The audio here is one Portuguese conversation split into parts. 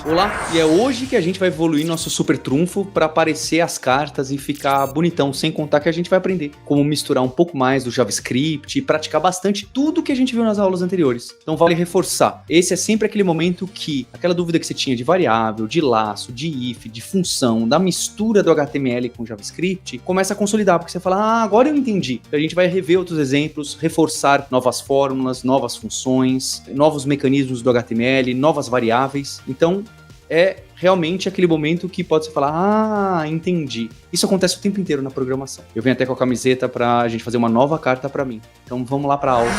Olá, e é hoje que a gente vai evoluir nosso super trunfo para aparecer as cartas e ficar bonitão, sem contar que a gente vai aprender como misturar um pouco mais do JavaScript e praticar bastante tudo que a gente viu nas aulas anteriores. Então vale reforçar, esse é sempre aquele momento que aquela dúvida que você tinha de variável, de laço, de if, de função, da mistura do HTML com JavaScript, começa a consolidar, porque você fala, agora eu entendi. A gente vai rever outros exemplos, reforçar novas fórmulas, novas funções, novos mecanismos do HTML, novas variáveis. Então, é realmente aquele momento que pode se falar, entendi. Isso acontece o tempo inteiro na programação. Eu venho até com a camiseta pra gente fazer uma nova carta pra mim. Então vamos lá pra aula.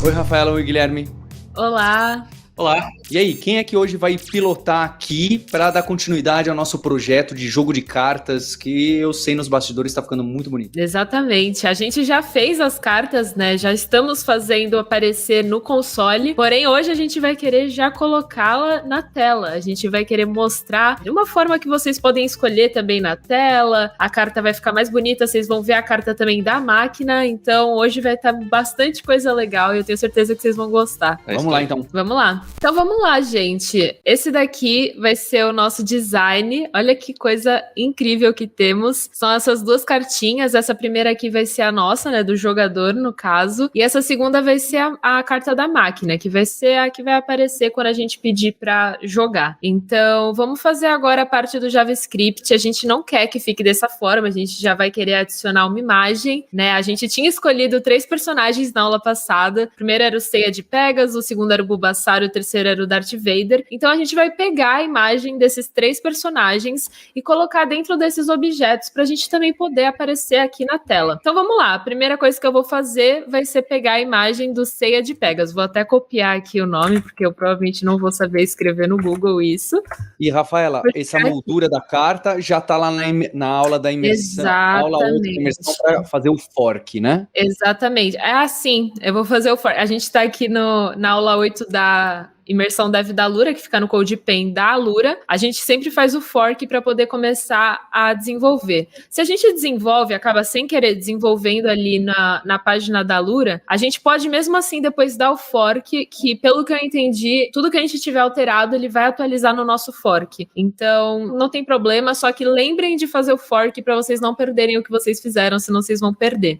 Oi, Rafaela, oi, Guilherme. Olá. Olá. E aí, quem é que hoje vai pilotar aqui para dar continuidade ao nosso projeto de jogo de cartas, que eu sei nos bastidores está ficando muito bonito? Exatamente. A gente já fez as cartas, né? Já estamos fazendo aparecer no console, porém hoje a gente vai querer já colocá-la na tela. A gente vai querer mostrar de uma forma que vocês podem escolher também na tela. A carta vai ficar mais bonita, vocês vão ver a carta também da máquina. Então hoje vai estar bastante coisa legal e eu tenho certeza que vocês vão gostar. Vamos lá, então. Vamos lá. Então vamos lá, gente. Esse daqui vai ser o nosso design. Olha que coisa incrível que temos. São essas duas cartinhas. Essa primeira aqui vai ser a nossa, né, do jogador, no caso. E essa segunda vai ser a carta da máquina, que vai ser a que vai aparecer quando a gente pedir pra jogar. Então, vamos fazer agora a parte do JavaScript. A gente não quer que fique dessa forma. A gente já vai querer adicionar uma imagem, né? A gente tinha escolhido 3 personagens na aula passada. O primeiro era o Seiya de Pegasus, o segundo era o Bulbasaur, o terceiro era o Darth Vader. Então a gente vai pegar a imagem desses 3 personagens e colocar dentro desses objetos pra gente também poder aparecer aqui na tela. Então vamos lá, a primeira coisa que eu vou fazer vai ser pegar a imagem do Seiya de Pegasus. Vou até copiar aqui o nome, porque eu provavelmente não vou saber escrever no Google isso. E Rafaela, essa moldura da carta já tá lá na aula da imersão. Exatamente. Aula 8 da imersão para fazer o fork, né? Exatamente. É assim, eu vou fazer o fork. A gente tá aqui na aula 8 da imersão dev da Alura, que fica no CodePen da Alura. A gente sempre faz o fork para poder começar a desenvolver. Se a gente desenvolve, acaba sem querer desenvolvendo ali na página da Alura, a gente pode mesmo assim depois dar o fork, que pelo que eu entendi, tudo que a gente tiver alterado, ele vai atualizar no nosso fork. Então, não tem problema, só que lembrem de fazer o fork para vocês não perderem o que vocês fizeram, senão vocês vão perder.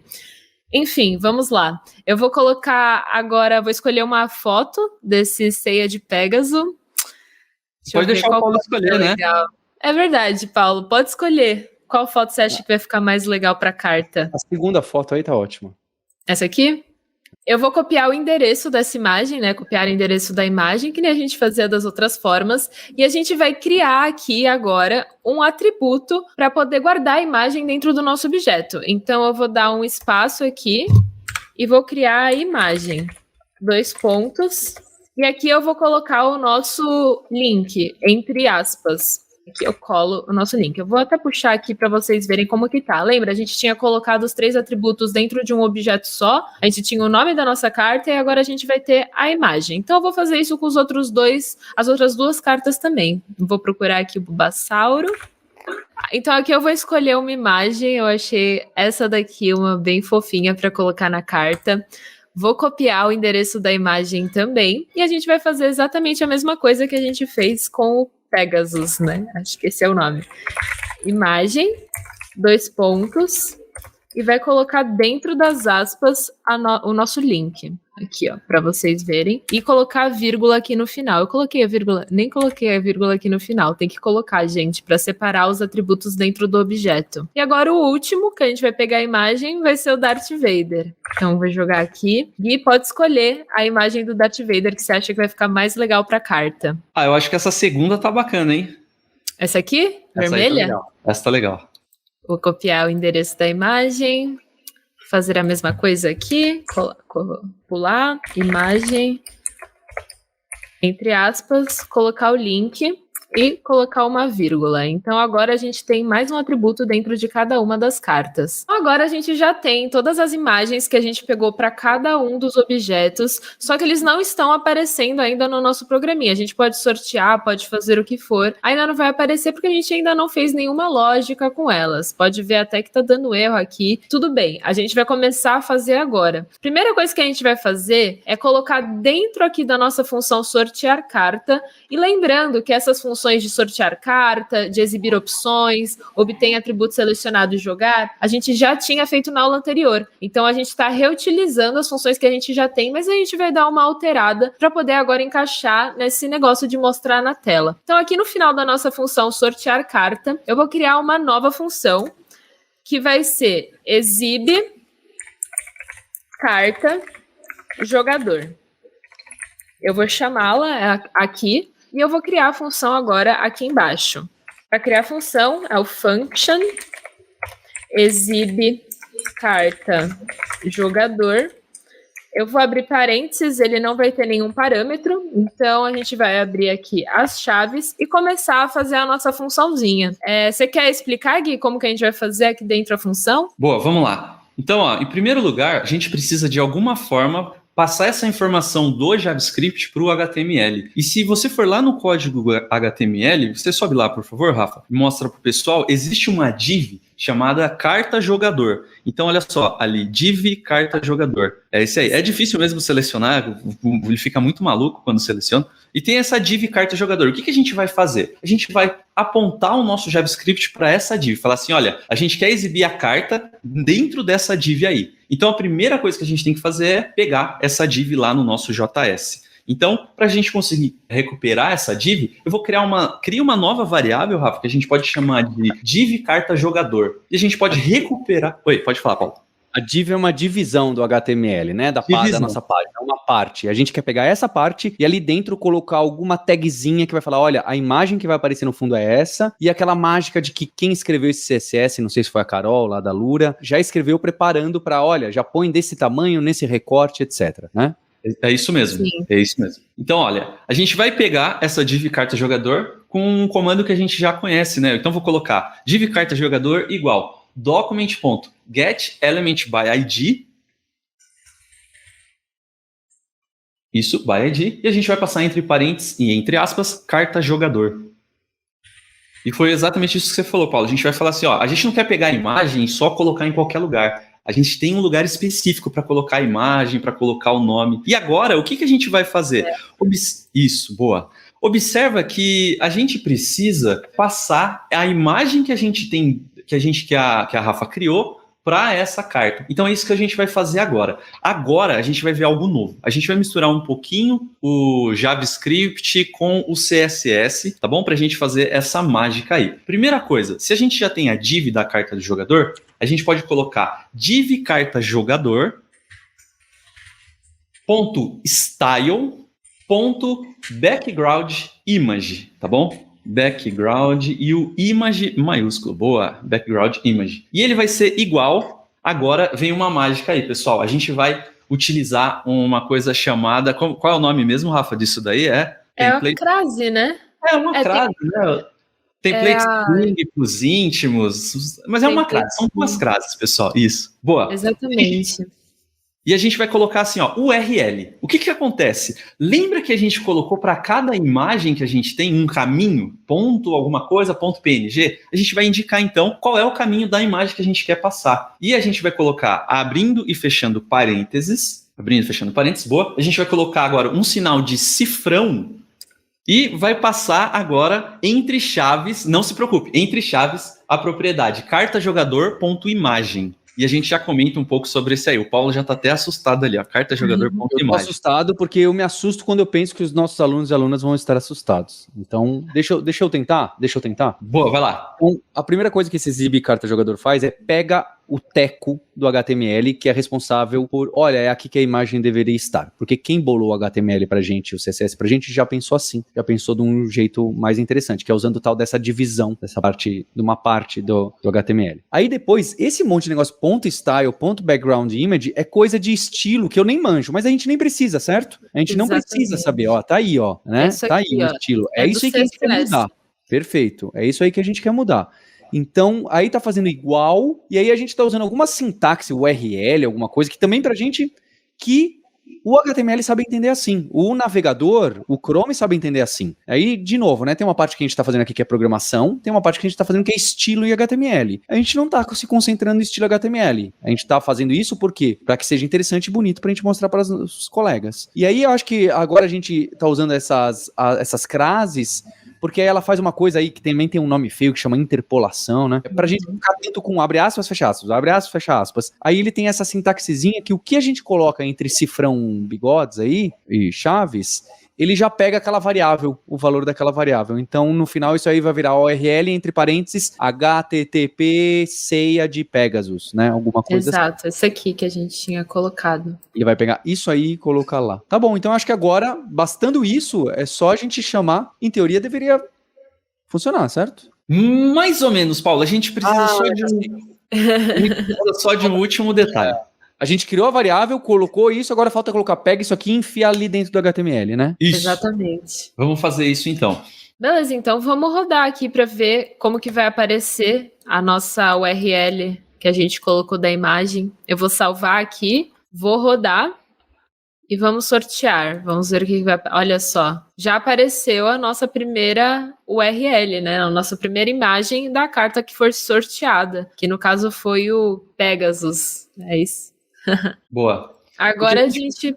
Enfim, vamos lá. Eu vou colocar agora, vou escolher uma foto desse Seiya de Pegasus. Pode deixar o Paulo escolher, né? Legal. É verdade, Paulo. Pode escolher. Qual foto você acha que vai ficar mais legal para a carta? A segunda foto aí tá ótima. Essa aqui? Eu vou copiar o endereço dessa imagem, né? Copiar o endereço da imagem, que nem a gente fazia das outras formas. E a gente vai criar aqui agora um atributo para poder guardar a imagem dentro do nosso objeto. Então, eu vou dar um espaço aqui e vou criar a imagem. 2 pontos. E aqui eu vou colocar o nosso link, entre aspas. Aqui eu colo o nosso link. Eu vou até puxar aqui para vocês verem como que tá. Lembra? A gente tinha colocado os 3 atributos dentro de um objeto só. A gente tinha o nome da nossa carta e agora a gente vai ter a imagem. Então eu vou fazer isso com as outras 2 cartas também. Vou procurar aqui o Bulbasaur. Então aqui eu vou escolher uma imagem. Eu achei essa daqui uma bem fofinha para colocar na carta. Vou copiar o endereço da imagem também. E a gente vai fazer exatamente a mesma coisa que a gente fez com o Pegasus, né? Acho que esse é o nome. Imagem, 2 pontos, e vai colocar dentro das aspas o nosso link. Aqui, ó, para vocês verem. E colocar a vírgula aqui no final. Eu coloquei a vírgula, nem coloquei a vírgula aqui no final. Tem que colocar, gente, para separar os atributos dentro do objeto. E agora o último, que a gente vai pegar a imagem, vai ser o Darth Vader. Então, vou jogar aqui. Gui, pode escolher a imagem do Darth Vader que você acha que vai ficar mais legal para a carta. Eu acho que essa segunda tá bacana, hein? Essa aqui? Essa vermelha? Essa tá legal. Vou copiar o endereço da imagem. Fazer a mesma coisa aqui. Pular. Imagem. Entre aspas. Colocar o link. e colocar uma vírgula. Então agora a gente tem mais um atributo dentro de cada uma das cartas. Agora a gente já tem todas as imagens que a gente pegou para cada um dos objetos, só que eles não estão aparecendo ainda no nosso programinha. A gente pode sortear, pode fazer o que for. Ainda não vai aparecer porque a gente ainda não fez nenhuma lógica com elas. Pode ver até que tá dando erro aqui. Tudo bem, a gente vai começar a fazer agora. Primeira coisa que a gente vai fazer é colocar dentro aqui da nossa função sortear carta, e lembrando que essas funções de sortear carta, de exibir opções, obter atributo selecionado e jogar, a gente já tinha feito na aula anterior. Então a gente está reutilizando as funções que a gente já tem, mas a gente vai dar uma alterada para poder agora encaixar nesse negócio de mostrar na tela. Então aqui no final da nossa função sortear carta, eu vou criar uma nova função que vai ser exibe carta jogador. Eu vou chamá-la aqui e eu vou criar a função agora aqui embaixo. Para criar a função é o function exibe carta jogador. Eu vou abrir parênteses, ele não vai ter nenhum parâmetro, então a gente vai abrir aqui as chaves e começar a fazer a nossa funçãozinha. Você quer explicar, Gui, como que a gente vai fazer aqui dentro a função? Boa, vamos lá. Então, ó, em primeiro lugar, a gente precisa de alguma forma passar essa informação do JavaScript para o HTML. E se você for lá no código HTML, você sobe lá, por favor, Rafa, e mostra para o pessoal, existe uma div chamada carta jogador. Então, olha só, ali, div carta jogador. É isso aí. É difícil mesmo selecionar, ele fica muito maluco quando seleciona. E tem essa div carta jogador. O que a gente vai fazer? A gente vai apontar o nosso JavaScript para essa div. Falar assim, olha, a gente quer exibir a carta dentro dessa div aí. Então, a primeira coisa que a gente tem que fazer é pegar essa div lá no nosso JS. Então, para a gente conseguir recuperar essa div, eu vou criar uma nova variável, Rafa, que a gente pode chamar de div carta jogador. E a gente pode recuperar... Oi, pode falar, Paulo. A div é uma divisão do HTML, né? Da nossa página. É uma parte. A gente quer pegar essa parte e ali dentro colocar alguma tagzinha que vai falar, olha, a imagem que vai aparecer no fundo é essa, e aquela mágica de que quem escreveu esse CSS, não sei se foi a Carol, lá da Lura, já escreveu preparando para, olha, já põe desse tamanho, nesse recorte, etc, né? É isso mesmo, Sim. É isso mesmo. Então, olha, a gente vai pegar essa div carta jogador com um comando que a gente já conhece, né? Então, vou colocar div carta jogador igual document.getElementById. Isso, by ID. E a gente vai passar entre parênteses e entre aspas, carta jogador. E foi exatamente isso que você falou, Paulo. A gente vai falar assim, ó, a gente não quer pegar a imagem e só colocar em qualquer lugar. A gente tem um lugar específico para colocar a imagem, para colocar o nome. E agora, o que a gente vai fazer? Isso, boa. Observa que a gente precisa passar a imagem que a gente tem, que a Rafa criou, para essa carta. Então é isso que a gente vai fazer agora. Agora a gente vai ver algo novo. A gente vai misturar um pouquinho o JavaScript com o CSS, tá bom? Para a gente fazer essa mágica aí. Primeira coisa, se a gente já tem a div da carta do jogador, a gente pode colocar div carta jogador .style .background image, tá bom? Background e o image maiúsculo. Boa, background image. E ele vai ser igual. Agora vem uma mágica aí, pessoal. A gente vai utilizar uma coisa chamada... Qual é o nome mesmo, Rafa, disso daí? É uma crase, né? É uma crase, né? Template string para os íntimos. Mas é uma crase. São duas crases, pessoal. Isso. Boa. Exatamente. E a gente vai colocar assim, ó, URL. O que acontece? Lembra que a gente colocou para cada imagem que a gente tem um caminho, ponto alguma coisa, ponto PNG? A gente vai indicar, então, qual é o caminho da imagem que a gente quer passar. E a gente vai colocar abrindo e fechando parênteses. Abrindo e fechando parênteses, boa. A gente vai colocar agora um sinal de cifrão e vai passar agora entre chaves, não se preocupe, entre chaves a propriedade cartajogador.imagem. E a gente já comenta um pouco sobre isso aí. O Paulo já está até assustado ali, ó. Carta jogador.imagem. Eu tô assustado porque eu me assusto quando eu penso que os nossos alunos e alunas vão estar assustados. Então, deixa eu tentar? Boa, vai lá. Então, a primeira coisa que esse exibe carta jogador faz é pega o teco do HTML, que é responsável por, olha, é aqui que a imagem deveria estar. Porque quem bolou o HTML pra gente, o CSS pra gente, já pensou assim. Já pensou de um jeito mais interessante, que é usando tal dessa divisão, dessa parte, de uma parte do HTML. Aí depois, esse monte de negócio, .style, .background image, é coisa de estilo que eu nem manjo, mas a gente nem precisa, certo? A gente não precisa saber, ó, tá aí, ó, né? Tá aí o estilo. É isso aí que a gente quer mudar. Perfeito. É isso aí que a gente quer mudar. Então, aí tá fazendo igual, e aí a gente tá usando alguma sintaxe, URL, alguma coisa, que também pra gente, que o HTML sabe entender assim. O navegador, o Chrome sabe entender assim. Aí, de novo, né, tem uma parte que a gente tá fazendo aqui que é programação, tem uma parte que a gente tá fazendo que é estilo em HTML. A gente não tá se concentrando no estilo HTML. A gente tá fazendo isso por quê? Pra que seja interessante e bonito pra gente mostrar para os colegas. E aí, eu acho que agora a gente tá usando essas crases, porque aí ela faz uma coisa aí que também tem um nome feio que chama interpolação, né? É pra gente ficar atento com abre aspas, fecha aspas, abre aspas, fecha aspas. Aí ele tem essa sintaxezinha que o que a gente coloca entre cifrão bigodes aí e chaves, ele já pega aquela variável, o valor daquela variável. Então, no final, isso aí vai virar URL, entre parênteses, HTTP ceia de Pegasus, né? Alguma coisa Exato, esse aqui que a gente tinha colocado. Ele vai pegar isso aí e colocar lá. Tá bom, então acho que agora, bastando isso, é só a gente chamar. Em teoria, deveria funcionar, certo? Mais ou menos, Paulo. A gente precisa só de um último detalhe. A gente criou a variável, colocou isso, agora falta colocar pega isso aqui e enfiar ali dentro do HTML, né? Isso. Exatamente. Vamos fazer isso então. Beleza, então vamos rodar aqui para ver como que vai aparecer a nossa URL que a gente colocou da imagem. Eu vou salvar aqui, vou rodar e vamos sortear. Vamos ver o que vai... Olha só, já apareceu a nossa primeira URL, né? A nossa primeira imagem da carta que foi sorteada, que no caso foi o Pegasus. É isso. Boa. Agora a gente...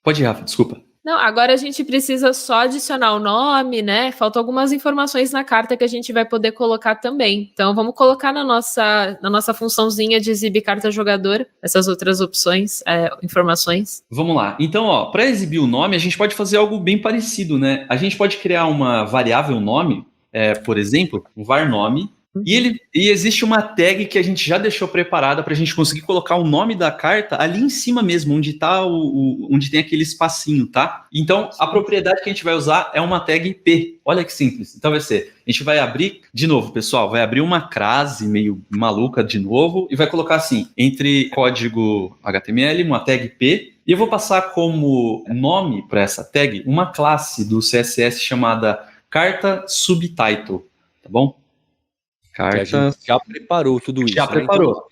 Pode ir, Rafa, desculpa. Não, agora a gente precisa só adicionar o nome, né? Faltam algumas informações na carta que a gente vai poder colocar também. Então, vamos colocar na nossa funçãozinha de exibir carta jogador, essas outras opções, informações. Vamos lá. Então, para exibir o nome, a gente pode fazer algo bem parecido, né? A gente pode criar uma variável nome, por exemplo, um var nome, e existe uma tag que a gente já deixou preparada para a gente conseguir colocar o nome da carta ali em cima mesmo, onde tá onde tem aquele espacinho, tá? Então, a propriedade que a gente vai usar é uma tag P. Olha que simples. Então vai ser, a gente vai abrir, de novo, pessoal, vai abrir uma crase meio maluca de novo e vai colocar assim, entre código HTML, uma tag P, e eu vou passar como nome para essa tag uma classe do CSS chamada carta subtitle, tá bom? Carta... A gente já preparou tudo isso. Já preparou. Então,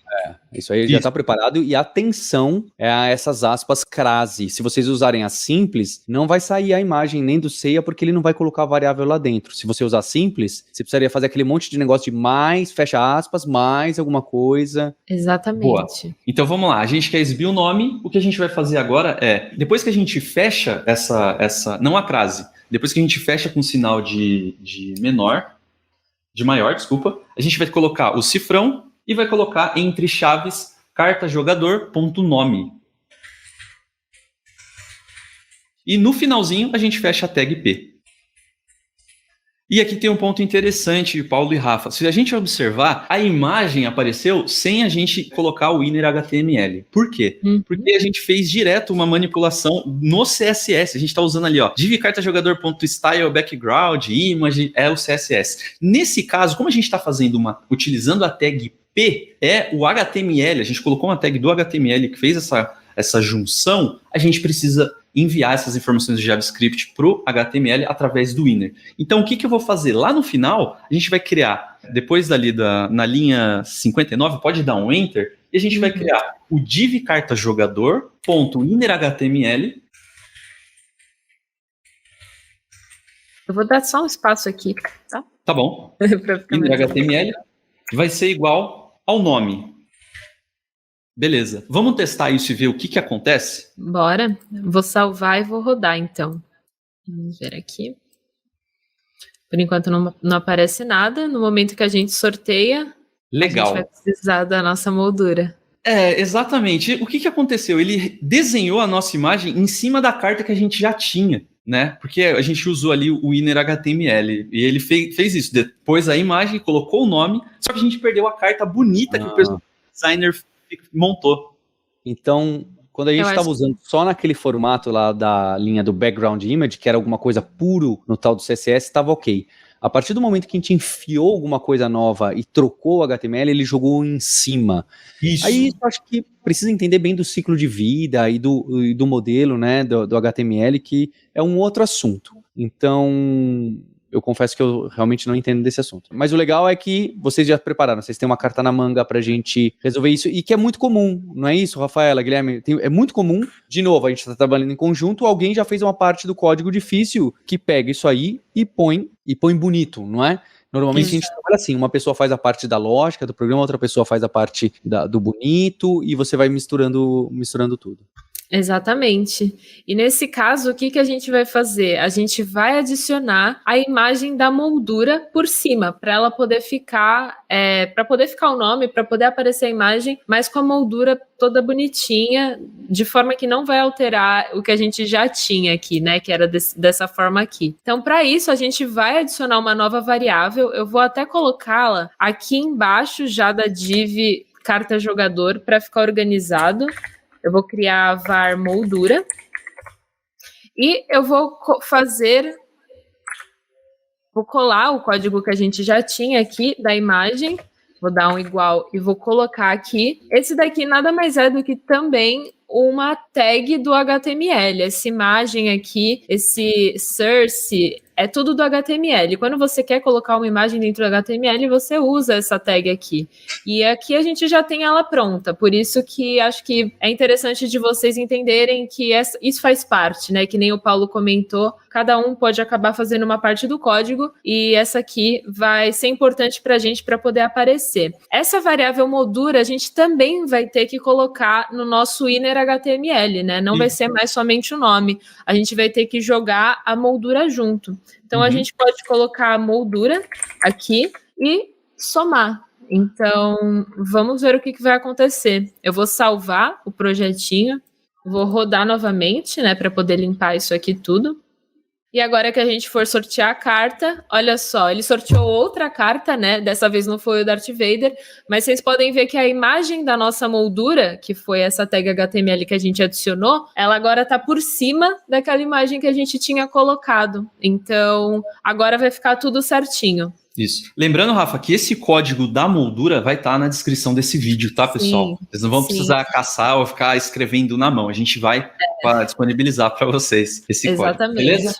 isso aí já está preparado. E atenção a essas aspas crase. Se vocês usarem a simples, não vai sair a imagem nem do ceia, porque ele não vai colocar a variável lá dentro. Se você usar simples, você precisaria fazer aquele monte de negócio de mais, fecha aspas, mais alguma coisa. Exatamente. Boa. Então vamos lá. A gente quer exibir o nome. O que a gente vai fazer agora depois que a gente fecha não a crase, depois que a gente fecha com sinal de maior, desculpa, a gente vai colocar o cifrão e vai colocar entre chaves carta jogador.nome. E no finalzinho a gente fecha a tag P. E aqui tem um ponto interessante, Paulo e Rafa. Se a gente observar, a imagem apareceu sem a gente colocar o inner HTML. Por quê? Porque a gente fez direto uma manipulação no CSS. A gente está usando ali, div carta jogador.style, background, image, é o CSS. Nesse caso, como a gente está fazendo utilizando a tag P, é o HTML, a gente colocou uma tag do HTML que fez essa junção, a gente precisa enviar essas informações de JavaScript para o HTML através do inner. Então, o que eu vou fazer? Lá no final, a gente vai criar, depois dali na linha 59, pode dar um Enter, e a gente vai criar o div carta jogador.innerHTML. Eu vou dar só um espaço aqui, tá? Tá bom. InnerHTML vai ser igual ao nome. Beleza. Vamos testar isso e ver o que acontece? Bora. Vou salvar e vou rodar, então. Vamos ver aqui. Por enquanto não aparece nada. No momento que a gente sorteia, legal, a gente vai precisar da nossa moldura. Exatamente. O que aconteceu? Ele desenhou a nossa imagem em cima da carta que a gente já tinha, né? Porque a gente usou ali o inner HTML. E ele fez isso. Depois a imagem, colocou o nome, só que a gente perdeu a carta bonita que o designer montou. Então, quando a gente estava usando só naquele formato lá da linha do background image, que era alguma coisa puro no tal do CSS, estava ok. A partir do momento que a gente enfiou alguma coisa nova e trocou o HTML, ele jogou em cima. Isso. Aí eu acho que precisa entender bem do ciclo de vida e do modelo, né, do HTML, que é um outro assunto. Então, Eu confesso que eu realmente não entendo desse assunto. Mas o legal é que vocês já prepararam, vocês têm uma carta na manga pra gente resolver isso, e que é muito comum, não é isso, Rafaela, Guilherme? É muito comum, de novo, a gente tá trabalhando em conjunto, alguém já fez uma parte do código difícil que pega isso aí e põe bonito, não é? Normalmente a gente trabalha assim, uma pessoa faz a parte da lógica do programa, outra pessoa faz a parte do bonito, e você vai misturando tudo. Exatamente. E nesse caso, o que a gente vai fazer? A gente vai adicionar a imagem da moldura por cima, para ela poder ficar, para poder ficar o nome, para poder aparecer a imagem, mas com a moldura toda bonitinha, de forma que não vai alterar o que a gente já tinha aqui, né? Que era dessa forma aqui. Então, para isso, a gente vai adicionar uma nova variável. Eu vou até colocá-la aqui embaixo já da div carta jogador para ficar organizado. Eu vou criar a var moldura e eu vou colar o código que a gente já tinha aqui da imagem, vou dar um igual e vou colocar aqui. Esse daqui nada mais é do que também uma tag do HTML. Essa imagem aqui, esse source, é tudo do HTML. Quando você quer colocar uma imagem dentro do HTML, você usa essa tag aqui. E aqui a gente já tem ela pronta. Por isso que acho que é interessante de vocês entenderem que isso faz parte, né? Que nem o Paulo comentou, cada um pode acabar fazendo uma parte do código e essa aqui vai ser importante para a gente para poder aparecer. Essa variável moldura a gente também vai ter que colocar no nosso inner HTML, né? Não vai ser mais somente o nome. A gente vai ter que jogar a moldura junto. Então, a gente pode colocar a moldura aqui e somar. Então, vamos ver o que vai acontecer. Eu vou salvar o projetinho, vou rodar novamente, né, para poder limpar isso aqui tudo. E agora que a gente for sortear a carta, olha só, ele sorteou outra carta, né? Dessa vez não foi o Darth Vader, mas vocês podem ver que a imagem da nossa moldura, que foi essa tag HTML que a gente adicionou, ela agora tá por cima daquela imagem que a gente tinha colocado. Então, agora vai ficar tudo certinho. Isso. Lembrando, Rafa, que esse código da moldura vai estar na descrição desse vídeo, tá, pessoal? Vocês não vão precisar caçar ou ficar escrevendo na mão. A gente vai disponibilizar para vocês esse código, beleza?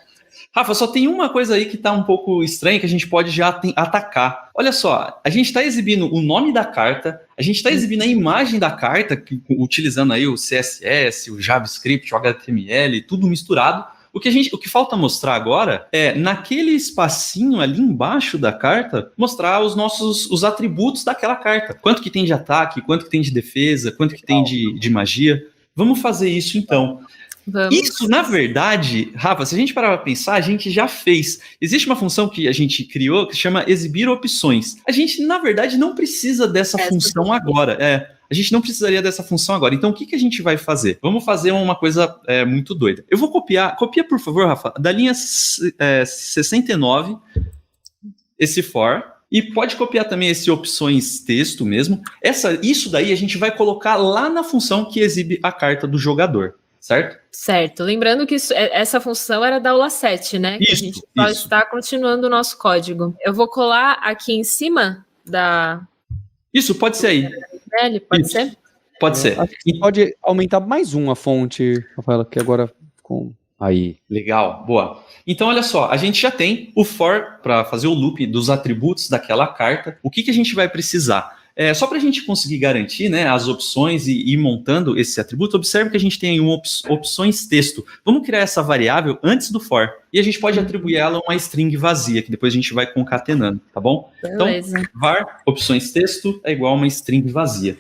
Rafa, só tem uma coisa aí que tá um pouco estranha que a gente pode já atacar. Olha só, a gente está exibindo o nome da carta, a gente está exibindo a imagem da carta, utilizando aí o CSS, o JavaScript, o HTML, tudo misturado. O que falta mostrar agora é, naquele espacinho ali embaixo da carta, mostrar os atributos daquela carta. Quanto que tem de ataque, quanto que tem de defesa, quanto que tem de magia. Vamos fazer isso então. Vamos. Isso, na verdade, Rafa, se a gente parar para pensar, a gente já fez. Existe uma função que a gente criou que se chama exibir opções. A gente, na verdade, não precisa dessa função agora. A gente não precisaria dessa função agora. Então, o que a gente vai fazer? Vamos fazer uma coisa muito doida. Eu vou copiar, por favor, Rafa, da linha 69, esse for, e pode copiar também esse opções texto mesmo. Isso daí a gente vai colocar lá na função que exibe a carta do jogador. Certo? Certo. Lembrando que essa função era da aula 7, né? Que a gente só está continuando o nosso código. Eu vou colar aqui em cima da... Isso, pode ser aí. Pode ser? Pode ser. Acho que pode aumentar mais a fonte, Rafaela, que agora com... Aí. Legal, boa. Então, olha só, a gente já tem o for para fazer o loop dos atributos daquela carta. O que a gente vai precisar? Só para a gente conseguir garantir, né, as opções e ir montando esse atributo, observe que a gente tem opções texto. Vamos criar essa variável antes do for. E a gente pode atribuir ela uma string vazia, que depois a gente vai concatenando, tá bom? Beleza. Então, var opções texto é igual a uma string vazia.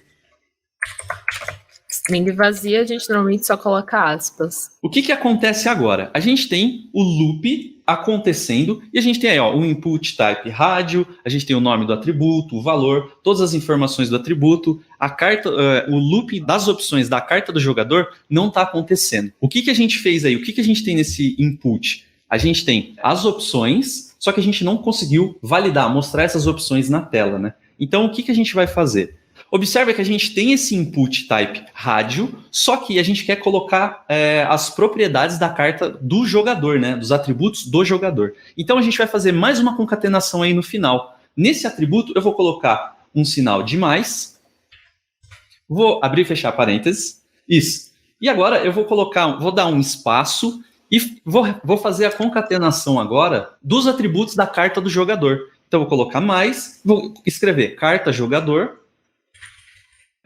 String vazia, a gente normalmente só coloca aspas. O que acontece agora? A gente tem o loop acontecendo e a gente tem aí o input type rádio, a gente tem o nome do atributo, o valor, todas as informações do atributo, a carta, o loop das opções da carta do jogador não está acontecendo. O que a gente fez aí? O que a gente tem nesse input? A gente tem as opções, só que a gente não conseguiu validar, mostrar essas opções na tela, né? Então, o que a gente vai fazer? Observe que a gente tem esse input type rádio, só que a gente quer colocar as propriedades da carta do jogador, né? Dos atributos do jogador. Então a gente vai fazer mais uma concatenação aí no final. Nesse atributo eu vou colocar um sinal de mais, vou abrir e fechar parênteses, isso. E agora eu vou dar um espaço E vou fazer a concatenação agora dos atributos da carta do jogador. Então, vou colocar mais, vou escrever carta jogador,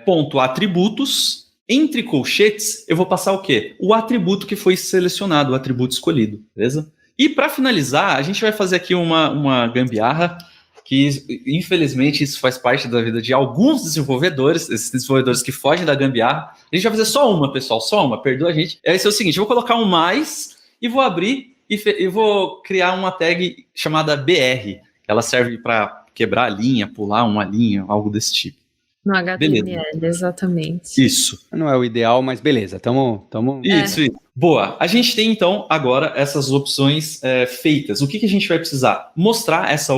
ponto atributos, entre colchetes, eu vou passar o quê? O atributo que foi selecionado, o atributo escolhido, beleza? E para finalizar, a gente vai fazer aqui uma gambiarra, que infelizmente isso faz parte da vida de alguns desenvolvedores, esses desenvolvedores que fogem da gambiarra. A gente vai fazer só uma, pessoal, só uma, perdoa a gente. Vai ser o seguinte, eu vou colocar um mais e vou abrir e vou criar uma tag chamada BR. Ela serve para quebrar a linha, pular uma linha, algo desse tipo. No HTML, beleza. Exatamente. Isso. Não é o ideal, mas beleza, tamo... Isso. Boa. A gente tem, então, agora essas opções feitas. O que a gente vai precisar? Mostrar essa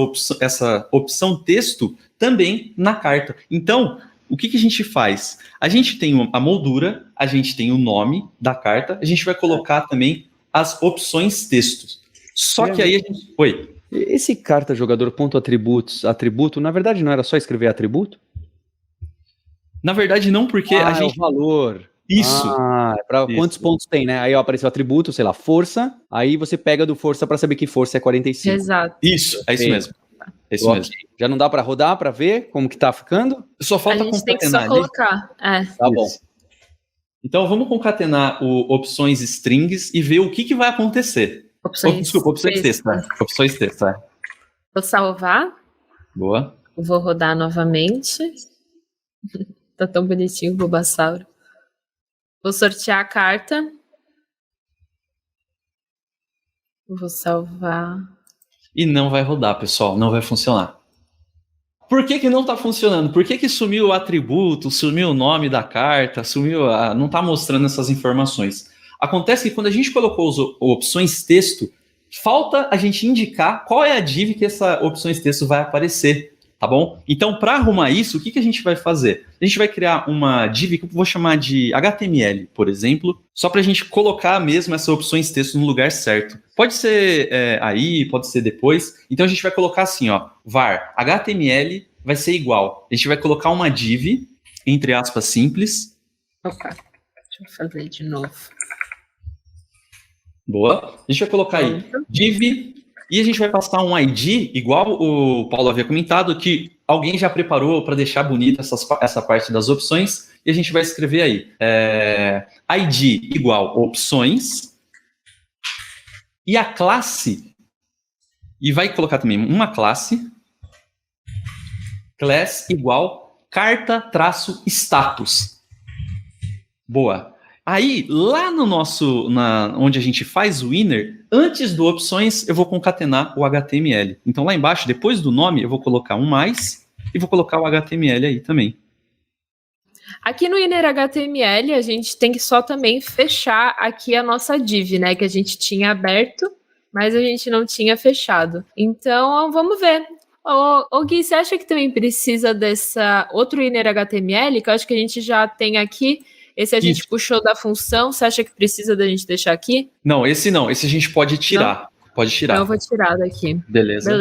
opção texto também na carta. Então, o que a gente faz? A gente tem a moldura, a gente tem o nome da carta, a gente vai colocar também as opções textos. Só que aí a gente... Oi. Esse carta jogador ponto atributos, atributo, na verdade não era só escrever atributo? Na verdade não, porque a gente... é o valor. Isso. Quantos pontos tem, né? Aí apareceu atributo, sei lá, força, aí você pega do força para saber que força é 45. Exato. Isso, é isso mesmo. É isso mesmo. Já não dá para rodar, para ver como que tá ficando? Só falta a gente tem que só colocar. Tá bom. Então vamos concatenar opções strings e ver o que vai acontecer. Opções texto. Opções texto, Vou salvar. Boa. Vou rodar novamente. Tá tão bonitinho o Bulbasauro. Vou sortear a carta. Vou salvar. E não vai rodar, pessoal. Não vai funcionar. Por que não tá funcionando? Por que sumiu o atributo, sumiu o nome da carta, não tá mostrando essas informações? Acontece que quando a gente colocou as opções texto, falta a gente indicar qual é a div que essa opções texto vai aparecer, tá bom? Então, para arrumar isso, o que a gente vai fazer? A gente vai criar uma div que eu vou chamar de HTML, por exemplo, só para a gente colocar mesmo essas opções texto no lugar certo. Pode ser aí, pode ser depois. Então, a gente vai colocar assim, ó, var HTML vai ser igual. A gente vai colocar uma div, entre aspas, simples. Opa, deixa eu fazer de novo. Boa. A gente vai colocar aí div e a gente vai passar um ID, igual o Paulo havia comentado, que alguém já preparou para deixar bonita essa parte das opções, e a gente vai escrever aí ID igual opções e a classe, e vai colocar também uma classe, class igual carta-status. Boa. Aí, lá no onde a gente faz o inner, antes do opções, eu vou concatenar o HTML. Então, lá embaixo, depois do nome, eu vou colocar um mais e vou colocar o HTML aí também. Aqui no inner HTML, a gente tem que só também fechar aqui a nossa div, né? Que a gente tinha aberto, mas a gente não tinha fechado. Então, vamos ver. Ô Gui, você acha que também precisa dessa outro inner HTML, que eu acho que a gente já tem aqui? Esse a gente puxou da função, você acha que precisa da gente deixar aqui? Não, esse a gente pode tirar. Não? Pode tirar. Então eu vou tirar daqui. Beleza.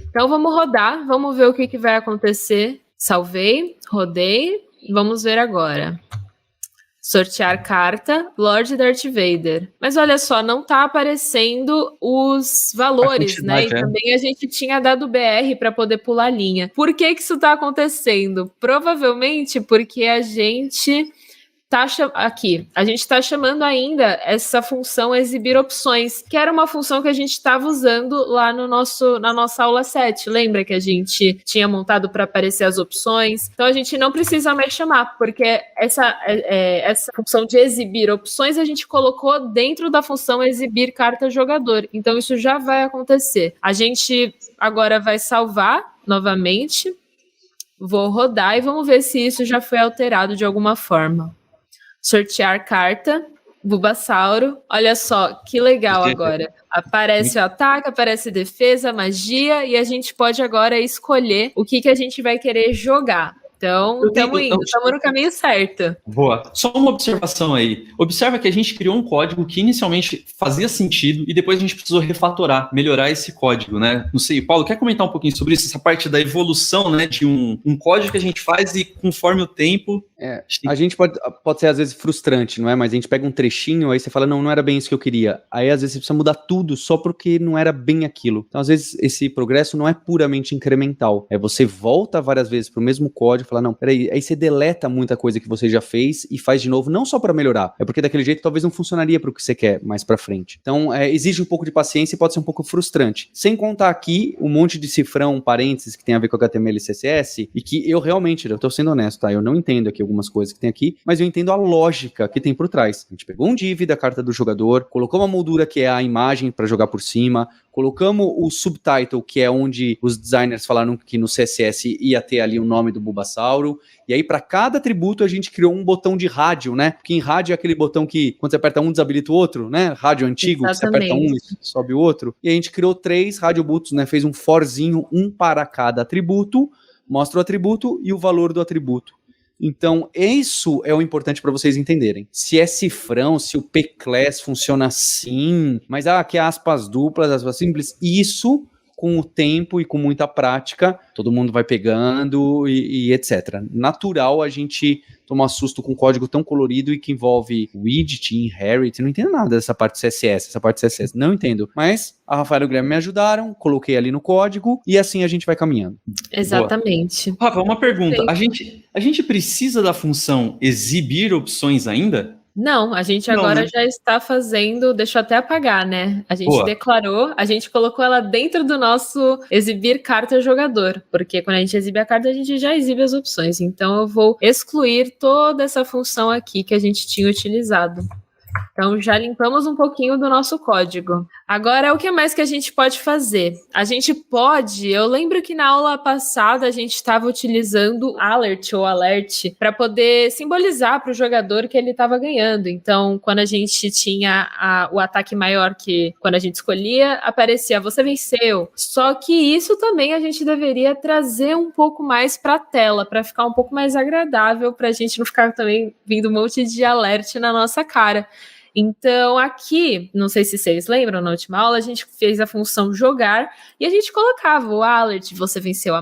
Então vamos rodar, vamos ver o que vai acontecer. Salvei, rodei, vamos ver agora. Sortear carta, Lord Darth Vader. Mas olha só, não tá aparecendo os valores, né? E também a gente tinha dado BR para poder pular a linha. Por que isso tá acontecendo? Provavelmente porque a gente a gente está chamando ainda essa função exibir opções, que era uma função que a gente estava usando lá na nossa aula 7. Lembra que a gente tinha montado para aparecer as opções? Então a gente não precisa mais chamar, porque essa função de exibir opções a gente colocou dentro da função exibir carta jogador. Então isso já vai acontecer. A gente agora vai salvar novamente. Vou rodar e vamos ver se isso já foi alterado de alguma forma. Sortear carta, Bulbasauro. Olha só, que legal agora. Aparece o ataque, aparece defesa, magia, e a gente pode agora escolher o que a gente vai querer jogar. Então, estamos no caminho certo. Boa. Só uma observação aí. Observa que a gente criou um código que inicialmente fazia sentido e depois a gente precisou refatorar, melhorar esse código, né? Não sei, Paulo, quer comentar um pouquinho sobre isso? Essa parte da evolução, né, de um código que a gente faz e conforme o tempo A gente pode ser às vezes frustrante, não é? Mas a gente pega um trechinho, aí você fala, não era bem isso que eu queria. Aí às vezes você precisa mudar tudo só porque não era bem aquilo. Então às vezes esse progresso não é puramente incremental. Você volta várias vezes pro mesmo código e fala, não, peraí, aí você deleta muita coisa que você já fez e faz de novo, não só para melhorar, é porque daquele jeito talvez não funcionaria pro que você quer mais pra frente. Então exige um pouco de paciência e pode ser um pouco frustrante. Sem contar aqui um monte de cifrão, parênteses que tem a ver com HTML e CSS e que eu realmente, eu tô sendo honesto, tá? Eu não entendo aqui algumas coisas que tem aqui, mas eu entendo a lógica que tem por trás. A gente pegou um div da carta do jogador, colocou uma moldura que é a imagem para jogar por cima, colocamos o subtitle, que é onde os designers falaram que no CSS ia ter ali o nome do Bulbasauro, e aí para cada atributo a gente criou um botão de rádio, né? Porque em rádio é aquele botão que quando você aperta um desabilita o outro, né? Rádio antigo, que você aperta um e sobe o outro. E a gente criou 3 radiobutos, né? Fez um forzinho, um para cada atributo, mostra o atributo e o valor do atributo. Então, isso é o importante para vocês entenderem. Se é cifrão, se o P-Class funciona assim, mas que é aspas duplas, aspas simples, isso, com o tempo e com muita prática, todo mundo vai pegando e etc. Natural a gente tomar susto com um código tão colorido e que envolve widget, inherit, não entendo nada dessa parte CSS, não entendo. Mas a Rafaela e o Guilherme me ajudaram, coloquei ali no código e assim a gente vai caminhando. Exatamente. Boa. Rafa, uma pergunta. A gente precisa da função exibir opções ainda? Não, a gente agora já está fazendo, deixa eu até apagar, né? A gente declarou, a gente colocou ela dentro do nosso exibir carta jogador, porque quando a gente exibe a carta, a gente já exibe as opções. Então eu vou excluir toda essa função aqui que a gente tinha utilizado. Então já limpamos um pouquinho do nosso código. Agora, o que mais que a gente pode fazer? A gente pode, eu lembro que na aula passada a gente estava utilizando alert para poder simbolizar para o jogador que ele estava ganhando. Então, quando a gente tinha o ataque maior, que quando a gente escolhia, aparecia, você venceu. Só que isso também a gente deveria trazer um pouco mais para a tela, para ficar um pouco mais agradável, para a gente não ficar também vindo um monte de alert na nossa cara. Então, aqui, não sei se vocês lembram, na última aula, a gente fez a função jogar e a gente colocava o alert, você venceu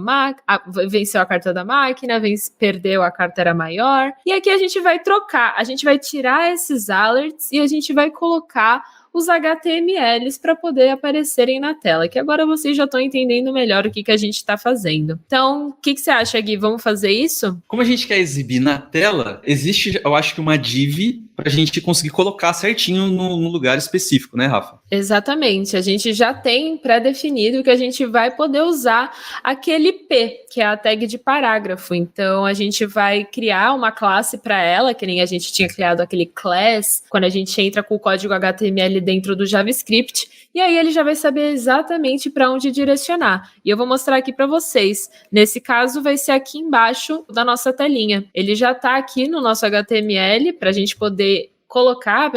venceu a carta da máquina, perdeu, a carta era maior. E aqui a gente vai trocar, a gente vai tirar esses alerts e a gente vai colocar os HTMLs para poder aparecerem na tela, que agora vocês já estão entendendo melhor o que a gente está fazendo. Então, o que você acha, Gui? Vamos fazer isso? Como a gente quer exibir na tela, existe, eu acho que uma div para a gente conseguir colocar certinho no lugar específico, né, Rafa? Exatamente. A gente já tem pré-definido que a gente vai poder usar aquele P, que é a tag de parágrafo. Então, a gente vai criar uma classe para ela, que nem a gente tinha criado aquele class, quando a gente entra com o código HTML dentro do JavaScript, e aí ele já vai saber exatamente para onde direcionar. E eu vou mostrar aqui para vocês. Nesse caso, vai ser aqui embaixo da nossa telinha. Ele já está aqui no nosso HTML para a gente poder colocar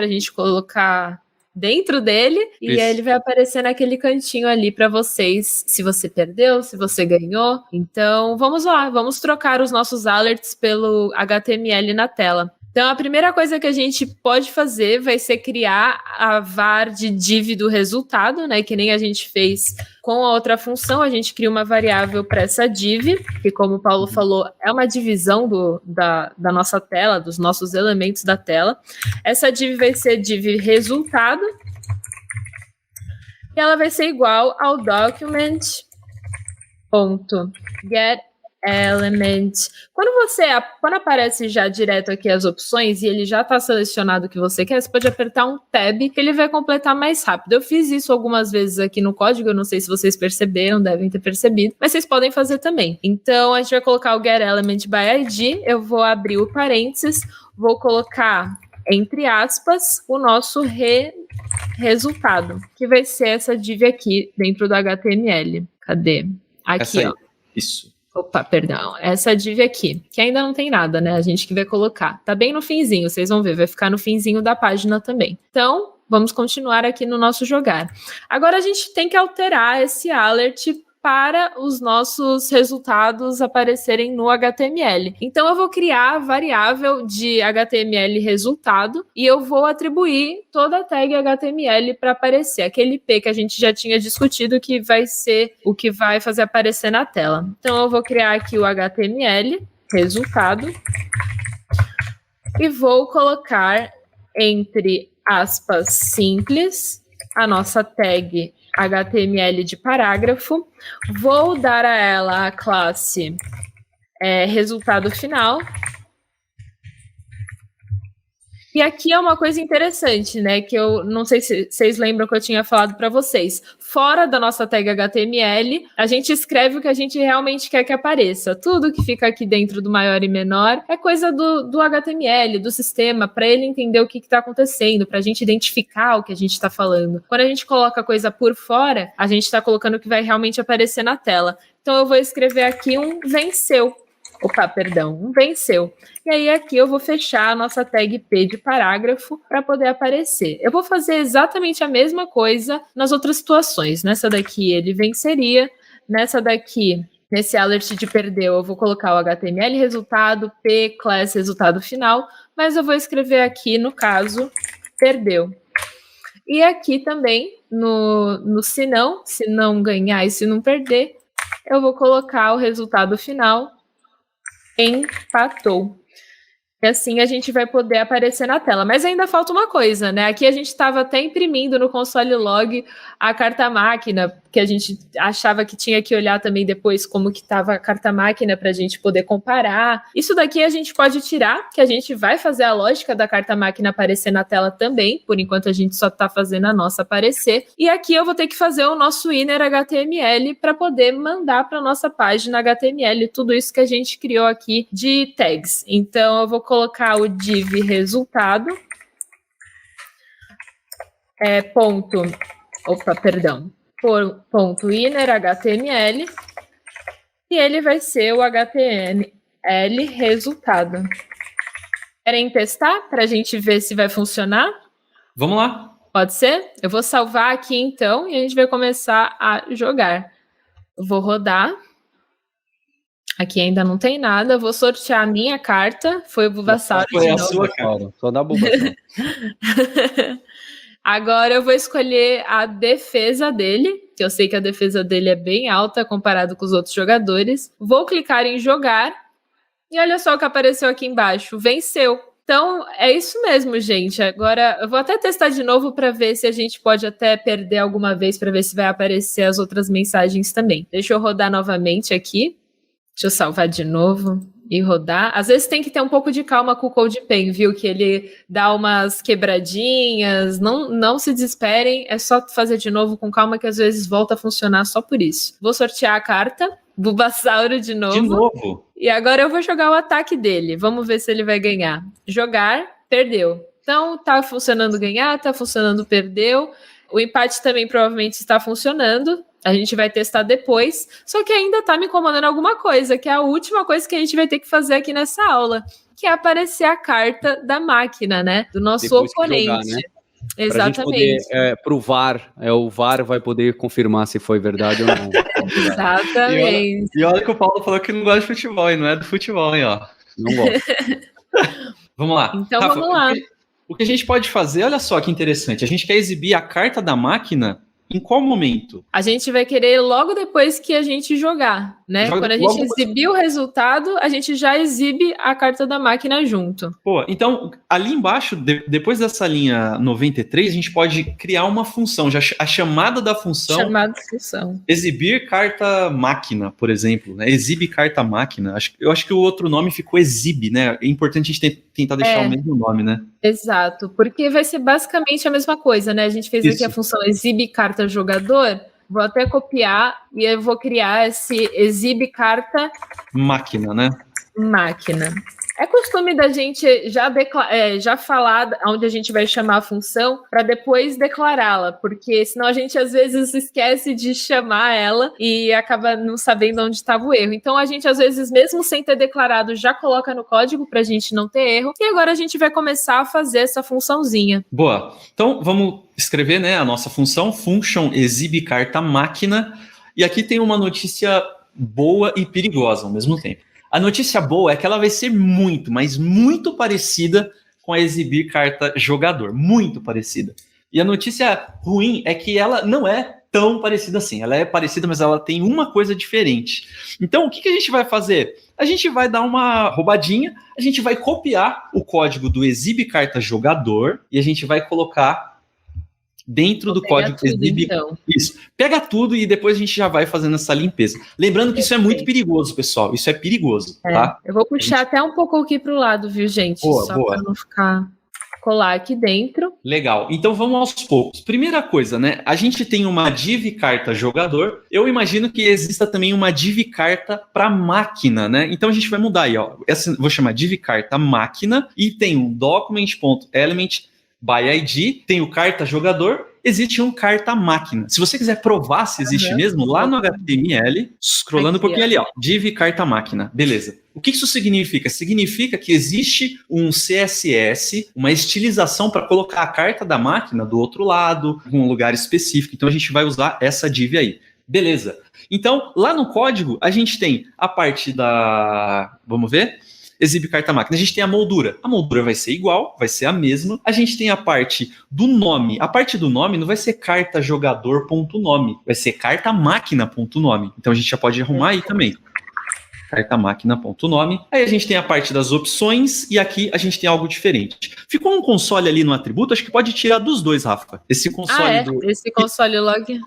dentro dele, e aí ele vai aparecer naquele cantinho ali para vocês, se você perdeu, se você ganhou. Então, vamos lá, vamos trocar os nossos alerts pelo HTML na tela. Então, a primeira coisa que a gente pode fazer vai ser criar a var de div do resultado, né? Que nem a gente fez com a outra função, a gente cria uma variável para essa div, que como o Paulo falou, é uma divisão da nossa tela, dos nossos elementos da tela. Essa div vai ser div resultado, e ela vai ser igual ao document.get element. Quando aparece já direto aqui as opções e ele já está selecionado o que você quer, você pode apertar um tab que ele vai completar mais rápido. Eu fiz isso algumas vezes aqui no código, eu não sei se vocês perceberam, devem ter percebido, mas vocês podem fazer também. Então, a gente vai colocar o get element by ID, eu vou abrir o parênteses, vou colocar, entre aspas, o nosso resultado, que vai ser essa div aqui dentro do HTML. Cadê? Aqui, ó. Isso. Opa, perdão. Essa div aqui, que ainda não tem nada, né? A gente que vai colocar. Tá bem no finzinho, vocês vão ver. Vai ficar no finzinho da página também. Então, vamos continuar aqui no nosso jogar. Agora, a gente tem que alterar esse alert para os nossos resultados aparecerem no HTML. Então, eu vou criar a variável de HTML resultado e eu vou atribuir toda a tag HTML para aparecer. Aquele P que a gente já tinha discutido que vai ser o que vai fazer aparecer na tela. Então, eu vou criar aqui o HTML resultado, e vou colocar entre aspas simples a nossa tag HTML de parágrafo. Vou dar a ela a classe resultado final. E aqui é uma coisa interessante, né? Que eu não sei se vocês lembram que eu tinha falado para vocês. Fora da nossa tag HTML, a gente escreve o que a gente realmente quer que apareça. Tudo que fica aqui dentro do maior e menor é coisa do HTML, do sistema, para ele entender o que está acontecendo, para a gente identificar o que a gente está falando. Quando a gente coloca coisa por fora, a gente está colocando o que vai realmente aparecer na tela. Então eu vou escrever aqui um venceu. Um venceu. E aí aqui eu vou fechar a nossa tag P de parágrafo para poder aparecer. Eu vou fazer exatamente a mesma coisa nas outras situações. Nessa daqui ele venceria, nessa daqui, nesse alert de perdeu, eu vou colocar o HTML resultado, P, class resultado final, mas eu vou escrever aqui, no caso, perdeu. E aqui também, no se não ganhar e se não perder, eu vou colocar o resultado final, empatou. E assim a gente vai poder aparecer na tela. Mas ainda falta uma coisa, né? Aqui a gente estava até imprimindo no console log a carta máquina, que a gente achava que tinha que olhar também depois como que estava a carta máquina para a gente poder comparar. Isso daqui a gente pode tirar, que a gente vai fazer a lógica da carta máquina aparecer na tela também. Por enquanto a gente só está fazendo a nossa aparecer. E aqui eu vou ter que fazer o nosso inner HTML para poder mandar para a nossa página HTML tudo isso que a gente criou aqui de tags. Então eu vou colocar o div resultado, ponto inner HTML, e ele vai ser o HTML resultado. Querem testar para a gente ver se vai funcionar? Vamos lá. Pode ser? Eu vou salvar aqui então e a gente vai começar a jogar. Eu vou rodar. Aqui ainda não tem nada. Eu vou sortear a minha carta. Foi o Bulbasaur de novo. Foi a sua cara. Só dá Bulbasaur. Agora eu vou escolher a defesa dele, que eu sei que a defesa dele é bem alta comparado com os outros jogadores. Vou clicar em jogar e olha só o que apareceu aqui embaixo. Venceu. Então, é isso mesmo, gente. Agora, eu vou até testar de novo para ver se a gente pode até perder alguma vez, para ver se vai aparecer as outras mensagens também. Deixa eu rodar novamente aqui. Deixa eu salvar de novo e rodar. Às vezes tem que ter um pouco de calma com o CodePen, viu? Que ele dá umas quebradinhas. Não se desesperem, é só fazer de novo com calma que às vezes volta a funcionar só por isso. Vou sortear a carta. Bulbasaur de novo. De novo. E agora eu vou jogar o ataque dele. Vamos ver se ele vai ganhar. Jogar, perdeu. Então, tá funcionando ganhar, tá funcionando perdeu. O empate também provavelmente está funcionando. A gente vai testar depois. Só que ainda tá me incomodando alguma coisa, que é a última coisa que a gente vai ter que fazer aqui nessa aula, que é aparecer a carta da máquina, né? Do nosso Depois oponente. Jogar, né? Exatamente. Pro VAR, o VAR vai poder confirmar se foi verdade ou não. Exatamente. E olha que o Paulo falou que não gosta de futebol, e não é do futebol, hein, ó. Não gosto. Vamos lá. Então Rafa, vamos lá. O que a gente pode fazer, olha só que interessante, a gente quer exibir a carta da máquina em qual momento? A gente vai querer logo depois que a gente jogar, né? Quando a gente exibir o resultado, a gente já exibe a carta da máquina junto. Pô, então, ali embaixo, depois dessa linha 93, a gente pode criar uma função, já a chamada da função. Chamada função. Exibir carta máquina, por exemplo, né? Exibe carta máquina. Eu acho que o outro nome ficou exibe, né? É importante a gente tentar deixar o mesmo nome, né? Exato, porque vai ser basicamente a mesma coisa, né? A gente fez aqui a função exibe carta jogador, vou até copiar e eu vou criar esse exibe carta máquina, né? Máquina. É costume da gente já falar onde a gente vai chamar a função para depois declará-la, porque senão a gente às vezes esquece de chamar ela e acaba não sabendo onde estava o erro. Então a gente às vezes, mesmo sem ter declarado, já coloca no código para a gente não ter erro. E agora a gente vai começar a fazer essa funçãozinha. Boa. Então vamos escrever, né, a nossa função function exibe carta máquina. E aqui tem uma notícia boa e perigosa ao mesmo tempo. A notícia boa é que ela vai ser muito, mas muito parecida com a exibir carta jogador. Muito parecida. E a notícia ruim é que ela não é tão parecida assim. Ela é parecida, mas ela tem uma coisa diferente. Então, o que a gente vai fazer? A gente vai dar uma roubadinha, a gente vai copiar o código do exibe carta jogador e a gente vai colocar dentro do código tudo, exibe. então. Isso. Pega tudo e depois a gente já vai fazendo essa limpeza. Lembrando que isso é muito perigoso, pessoal. Isso é perigoso, tá? Eu vou puxar até um pouco aqui pro lado, viu, gente? Boa, só boa. para não ficar colar aqui dentro. Legal. Então vamos aos poucos. Primeira coisa, né? A gente tem uma div carta jogador. Eu imagino que exista também uma div carta para máquina, né? Então a gente vai mudar aí, ó. Essa vou chamar div carta máquina e tem um document.element by ID, tem o carta jogador, existe um carta máquina. Se você quiser provar se existe mesmo, lá no HTML, scrollando aqui, um pouquinho ali, ó, div carta máquina. Beleza. O que isso significa? Significa que existe um CSS, uma estilização para colocar a carta da máquina do outro lado, em um lugar específico. Então a gente vai usar essa div aí. Beleza. Então, lá no código, a gente tem a parte da... Vamos ver? Exibe carta máquina. A gente tem a moldura. A moldura vai ser igual, vai ser a mesma. A gente tem a parte do nome. A parte do nome não vai ser carta jogador.nome, vai ser carta máquina.nome. Então a gente já pode arrumar aí também. Carta máquina.nome. Aí a gente tem a parte das opções e aqui a gente tem algo diferente. Ficou um console ali no atributo, acho que pode tirar dos dois, Rafa. Esse console Esse console log. Isso,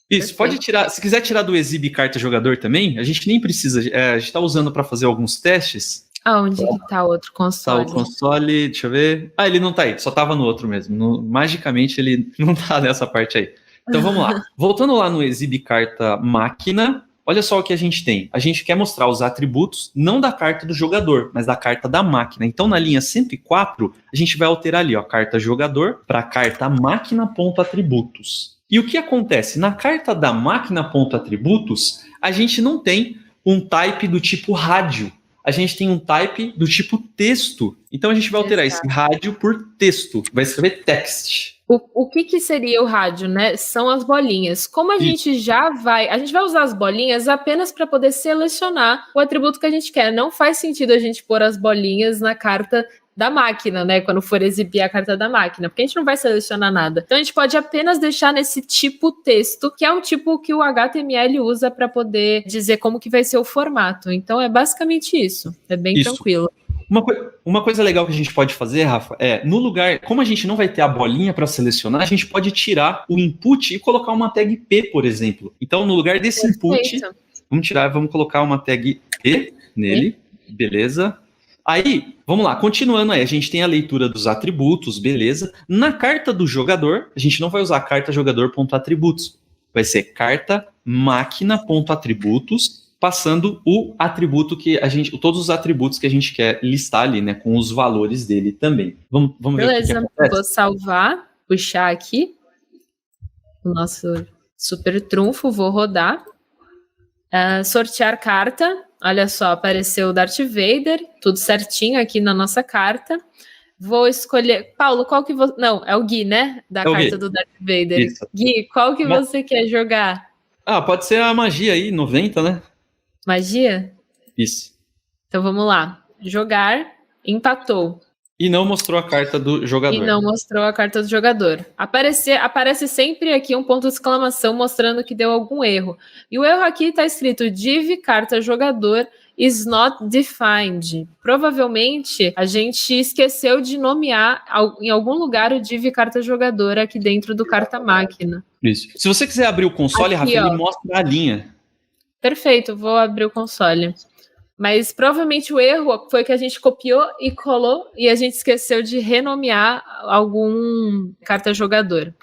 perfeito. Pode tirar. Se quiser tirar do exibe carta jogador também, a gente nem precisa. A gente está usando para fazer alguns testes. Aonde que tá o outro console? Tá o console, deixa eu ver. Ah, ele não tá aí, só tava no outro mesmo. Magicamente ele não tá nessa parte aí. Então vamos lá. Voltando lá no exibe carta máquina, olha só o que a gente tem. A gente quer mostrar os atributos, não da carta do jogador, mas da carta da máquina. Então na linha 104, a gente vai alterar ali, ó, carta jogador para carta máquina.atributos. E o que acontece? Na carta da máquina.atributos, a gente não tem um type do tipo rádio. A gente tem um type do tipo texto. Então a gente vai alterar esse rádio por texto. Vai escrever text. O que seria o rádio, né? São as bolinhas. Como a gente já vai... A gente vai usar as bolinhas apenas para poder selecionar o atributo que a gente quer. Não faz sentido a gente pôr as bolinhas na carta da máquina, né? Quando for exibir a carta da máquina, porque a gente não vai selecionar nada. Então a gente pode apenas deixar nesse tipo texto, que é um tipo que o HTML usa para poder dizer como que vai ser o formato. Então é basicamente isso. É bem tranquilo. Uma coisa legal que a gente pode fazer, Rafa, é no lugar, como a gente não vai ter a bolinha para selecionar, a gente pode tirar o input e colocar uma tag P, por exemplo. Então no lugar desse input, vamos colocar uma tag P nele, beleza? Aí, vamos lá, continuando aí, a gente tem a leitura dos atributos, beleza? Na carta do jogador, a gente não vai usar carta jogador.atributos, vai ser carta máquina.atributos, passando o atributo que a gente, todos os atributos que a gente quer listar ali, né, com os valores dele também. Vamos ver o que acontece. Vou salvar, puxar aqui o nosso super trunfo, vou rodar, sortear carta. Olha só, apareceu o Darth Vader, tudo certinho aqui na nossa carta. Vou escolher... Paulo, qual que você... Não, é o Gui, né? Da carta Gui. Do Darth Vader. Isso. Gui, qual que você quer jogar? Ah, pode ser a magia aí, 90, né? Magia? Isso. Então vamos lá. Jogar, empatou. E não mostrou a carta do jogador. E não mostrou a carta do jogador. Aparece sempre aqui um ponto de exclamação mostrando que deu algum erro. E o erro aqui está escrito div carta jogador is not defined. Provavelmente a gente esqueceu de nomear em algum lugar o div carta jogador aqui dentro do carta máquina. Isso. Se você quiser abrir o console, aqui, Rafa, ele mostra a linha. Perfeito, vou abrir o console. Mas provavelmente o erro foi que a gente copiou e colou e a gente esqueceu de renomear algum carta jogador.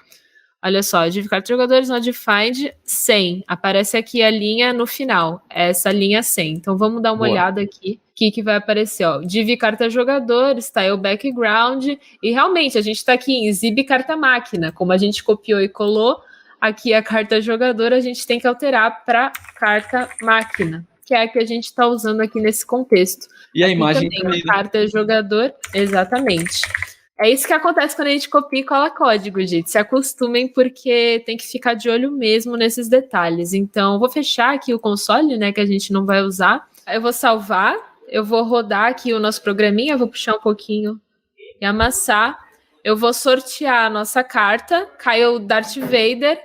Olha só, div carta jogadores not defined 100. Aparece aqui a linha no final, essa linha 100. Então vamos dar uma olhada aqui. O que vai aparecer? Ó, div carta jogador, style background. E realmente a gente está aqui em exibe carta máquina. Como a gente copiou e colou, aqui a carta jogador a gente tem que alterar para carta máquina, que é a que a gente está usando aqui nesse contexto. E a aqui imagem também, a carta jogador, exatamente. É isso que acontece quando a gente copia e cola código, gente. Se acostumem, porque tem que ficar de olho mesmo nesses detalhes. Então, vou fechar aqui o console, né, que a gente não vai usar. Eu vou salvar, eu vou rodar aqui o nosso programinha, eu vou puxar um pouquinho e amassar. Eu vou sortear a nossa carta, caiu o Darth Vader.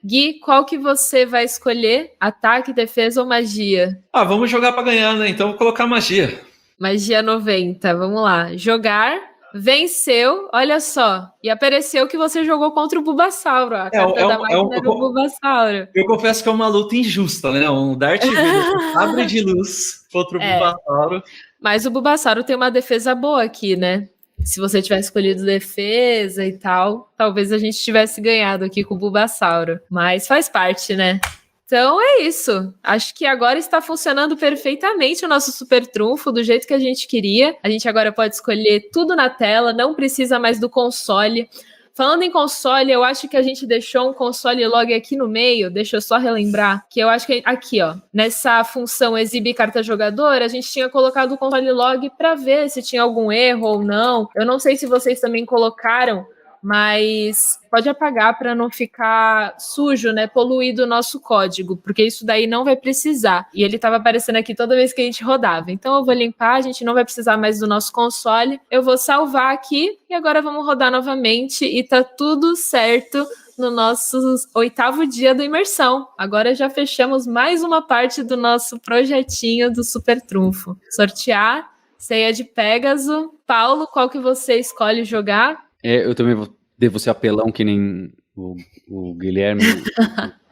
Gui, qual que você vai escolher? Ataque, defesa ou magia? Vamos jogar pra ganhar, né? Então vou colocar magia. Magia 90, vamos lá. Jogar, venceu, olha só. E apareceu que você jogou contra o Bulbasauro. A carta da máquina era o Bulbasauro. Eu confesso que é uma luta injusta, né? Um Darth Vader sabre de luz contra o Bulbasauro. Mas o Bulbasauro tem uma defesa boa aqui, né? Se você tivesse escolhido defesa e tal, talvez a gente tivesse ganhado aqui com o Bulbasauro. Mas faz parte, né? Então é isso. Acho que agora está funcionando perfeitamente o nosso super trunfo, do jeito que a gente queria. A gente agora pode escolher tudo na tela, não precisa mais do console. Falando em console, eu acho que a gente deixou um console log aqui no meio, deixa eu só relembrar, que eu acho que aqui, ó, nessa função exibir carta jogador, a gente tinha colocado o console log para ver se tinha algum erro ou não. Eu não sei se vocês também colocaram, mas pode apagar para não ficar sujo, né, poluído o nosso código, porque isso daí não vai precisar. E ele estava aparecendo aqui toda vez que a gente rodava. Então eu vou limpar, a gente não vai precisar mais do nosso console. Eu vou salvar aqui e agora vamos rodar novamente e tá tudo certo no nosso 8º dia da imersão. Agora já fechamos mais uma parte do nosso projetinho do Super Trunfo. Sortear, ceia de Pégaso. Paulo, qual que você escolhe jogar? Eu também devo ser apelão que nem o Guilherme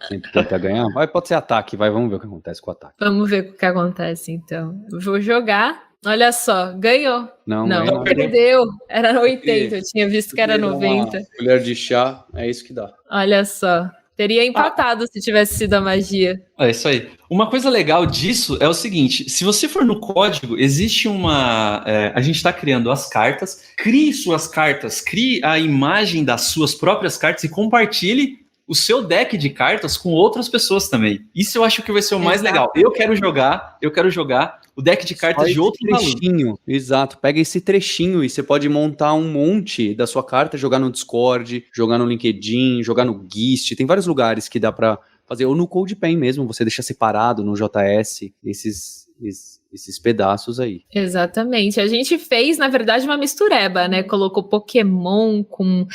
sempre tenta ganhar. Pode ser ataque, vamos ver o que acontece com o ataque. Vamos ver o que acontece, então. Eu vou jogar. Olha só, ganhou. Não, perdeu. Era 80, eu tinha visto que era 90. Colher de chá, é isso que dá. Olha só. Teria empatado se tivesse sido a magia. É isso aí. Uma coisa legal disso é o seguinte, se você for no código, existe a gente está criando as cartas, crie suas cartas, crie a imagem das suas próprias cartas e compartilhe o seu deck de cartas com outras pessoas também. Isso eu acho que vai ser o mais legal. Eu quero jogar o deck de cartas de outro trechinho. Exato, pega esse trechinho e você pode montar um monte da sua carta, jogar no Discord, jogar no LinkedIn, jogar no Gist, tem vários lugares que dá pra fazer, ou no CodePen mesmo, você deixa separado no JS esses pedaços aí. Exatamente. A gente fez, na verdade, uma mistureba, né? Colocou Pokémon com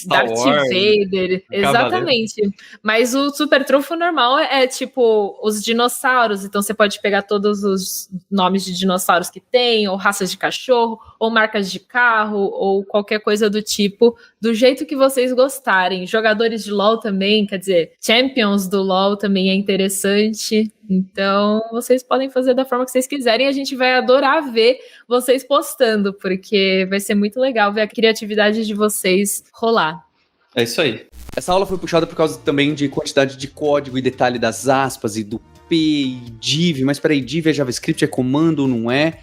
Darth Vader. Exatamente. Mas o Super Trunfo normal é tipo os dinossauros. Então você pode pegar todos os nomes de dinossauros que tem, ou raças de cachorro, ou marcas de carro, ou qualquer coisa do tipo, do jeito que vocês gostarem. Jogadores de LoL também, quer dizer, Champions do LoL também é interessante. Então, vocês podem fazer da forma que vocês quiserem. A gente vai adorar ver vocês postando, porque vai ser muito legal ver a criatividade de vocês rolar. É isso aí. Essa aula foi puxada por causa também de quantidade de código e detalhe das aspas e do P e div, mas peraí, div é JavaScript, é comando, não é?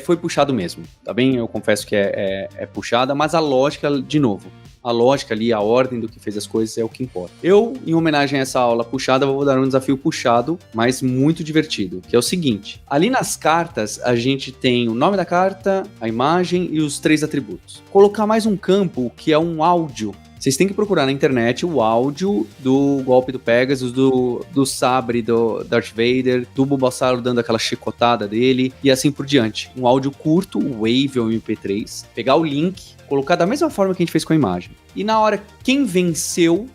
Foi puxado mesmo, tá bem? Eu confesso que é puxada, mas a lógica, de novo, a lógica ali, a ordem do que fez as coisas é o que importa. Eu, em homenagem a essa aula puxada, vou dar um desafio puxado, mas muito divertido, que é o seguinte. Ali nas cartas, a gente tem o nome da carta, a imagem e os 3 atributos. Colocar mais um campo, que é um áudio. Vocês têm que procurar na internet o áudio do golpe do Pegasus, do sabre do Darth Vader, do Bulbasauro dando aquela chicotada dele e assim por diante. Um áudio curto, Wave ou MP3. Pegar o link, colocar da mesma forma que a gente fez com a imagem. E na hora, quem venceu,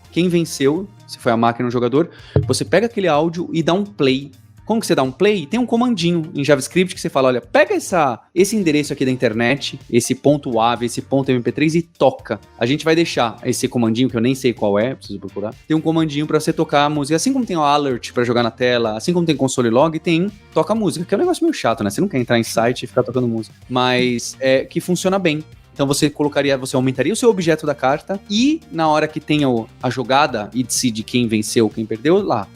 se foi a máquina ou o jogador, você pega aquele áudio e dá um play. Como que você dá um play? Tem um comandinho em JavaScript que você fala, olha, pega esse endereço aqui da internet, esse ponto .wav, esse ponto .mp3 e toca. A gente vai deixar esse comandinho, que eu nem sei qual é, preciso procurar. Tem um comandinho pra você tocar a música. Assim como tem o alert pra jogar na tela, assim como tem console log, tem toca música, que é um negócio meio chato, né? Você não quer entrar em site e ficar tocando música. Mas que funciona bem. Então você aumentaria o seu objeto da carta e na hora que tem a jogada e decide quem venceu, quem perdeu, lá.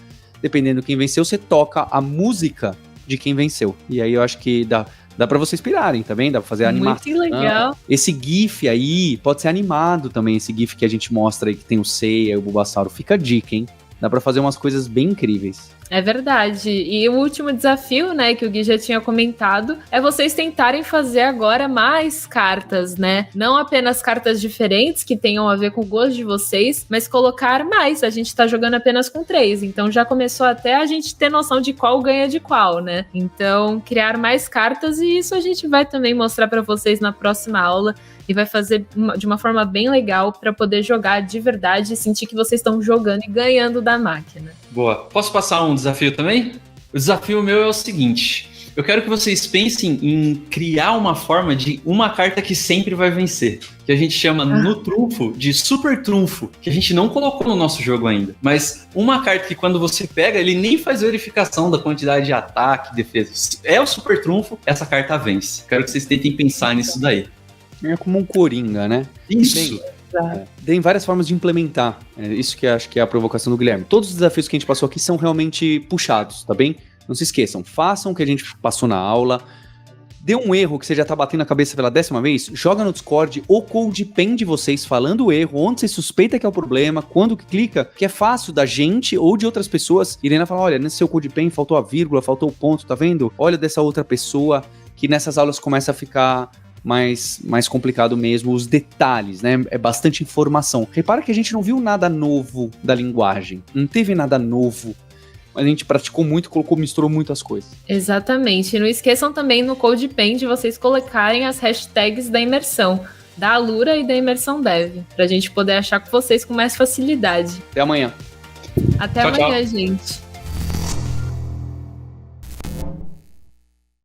Dependendo de quem venceu, você toca a música de quem venceu. E aí eu acho que dá pra vocês pirarem também, dá pra fazer a animação. Muito legal. Esse GIF aí pode ser animado também, esse GIF que a gente mostra aí, que tem o Seiya e o Bulbasauro. Fica a dica, hein? Dá pra fazer umas coisas bem incríveis. É verdade. E o último desafio, né, que o Gui já tinha comentado, é vocês tentarem fazer agora mais cartas, né? Não apenas cartas diferentes que tenham a ver com o gosto de vocês, mas colocar mais. A gente tá jogando apenas com 3, então já começou até a gente ter noção de qual ganha de qual, né? Então, criar mais cartas, e isso a gente vai também mostrar pra vocês na próxima aula. E vai fazer de uma forma bem legal para poder jogar de verdade e sentir que vocês estão jogando e ganhando da máquina. Boa. Posso passar um desafio também? O desafio meu é o seguinte. Eu quero que vocês pensem em criar uma forma de uma carta que sempre vai vencer. Que a gente chama no trunfo de super trunfo. Que a gente não colocou no nosso jogo ainda. Mas uma carta que quando você pega, ele nem faz verificação da quantidade de ataque, defesa. É o super trunfo, essa carta vence. Quero que vocês tentem pensar nisso daí. É como um coringa, né? Isso. Tem várias formas de implementar. É isso que eu acho que é a provocação do Guilherme. Todos os desafios que a gente passou aqui são realmente puxados, tá bem? Não se esqueçam, façam o que a gente passou na aula. Deu um erro que você já tá batendo a cabeça pela 10ª vez, joga no Discord o code pen de vocês falando o erro, onde você suspeita que é o problema, quando clica, que é fácil da gente ou de outras pessoas irem lá falar, olha, nesse seu code pen faltou a vírgula, faltou o ponto, tá vendo? Olha dessa outra pessoa, que nessas aulas começa a ficar mais complicado mesmo, os detalhes, né? É bastante informação. Repara que a gente não viu nada novo da linguagem, não teve nada novo. A gente praticou muito, misturou muitas coisas. Exatamente. E não esqueçam também no CodePen de vocês colocarem as hashtags da imersão, da Alura e da Imersão Dev, pra gente poder achar com vocês com mais facilidade. Até amanhã. Até Tchau, amanhã, tchau. gente.